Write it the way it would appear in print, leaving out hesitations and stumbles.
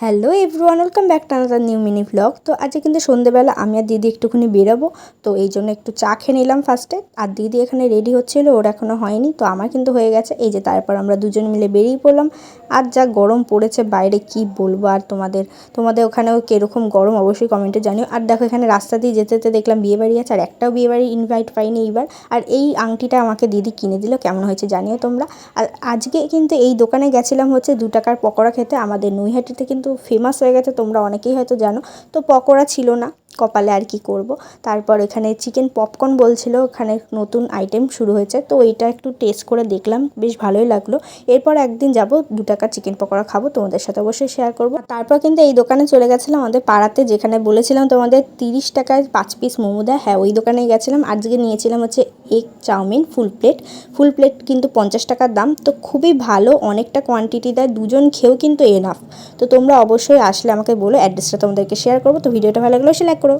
Hello everyone, welcome back to another new mini vlog. তো আজকে কিন্তু সন্ধ্যেবেলা আমি আর দিদি একটুখানি বেরোবো, তো এই জন্য একটু চা খেয়ে নিলাম ফার্স্টে। আর দিদি এখানে রেডি হচ্ছিলো, ওর এখনও হয়নি, তো আমার কিন্তু হয়ে গেছে। এই যে তারপর আমরা দুজন মিলে বেরিয়ে পড়লাম। আর যা গরম পড়েছে বাইরে কি বলবো। আর তোমাদের ওখানেও কীরকম গরম অবশ্যই কমেন্টে জানিও। আর দেখো এখানে রাস্তা দিয়ে যেতে যেতে দেখলাম বিয়েবাড়ি আছে, আর একটাও বিয়েবাড়ি ইনভাইট পাইনি এইবার। আর এই আংটিটা আমাকে দিদি কিনে দিল, কেমন হয়েছে জানিও তোমরা। আর আজকে কিন্তু এই দোকানে গেছিলাম হচ্ছে 2 টাকার পকোড়া খেতে। আমাদের নৈহাটিতে কিন্তু ফেমাস হয়ে গেছে, তোমরা অনেকেই হয়তো জানো। তো পকোড়া ছিল না কপালে, আর কি করব। তারপর এখানে চিকেন পপকর্ন বলছিল, ওখানে নতুন আইটেম শুরু হয়েছে, তো এইটা একটু টেস্ট করে দেখলাম, বেশ ভালোই লাগলো। এরপর একদিন যাব 2 টাকার চিকেন পকোড়া খাবো, তোমাদের সাথে অবশ্যই শেয়ার করব। তারপর কিন্তু এই দোকানে চলে গেছিলাম আমাদের পাড়াতে, যেখানে বলেছিলাম তোমাদের 30 টাকায় 5 পিস মোমো দেয়। হ্যাঁ, ওই দোকানেই গেছিলাম। আজকে নিয়েছিলাম হচ্ছে এগ চাউমিন ফুল প্লেট কিন্তু 50 টাকার দাম। তো খুবই ভালো, অনেকটা কোয়ান্টিটি দেয়, দুজন খেয়েও কিন্তু এনাফ। তো তোমরা অবশ্যই আসলে আমাকে বলো, অ্যাড্রেসটা তোমাদেরকে শেয়ার করবো। তো ভিডিওটা ভালো লাগলে অবশ্যই লাইক করো।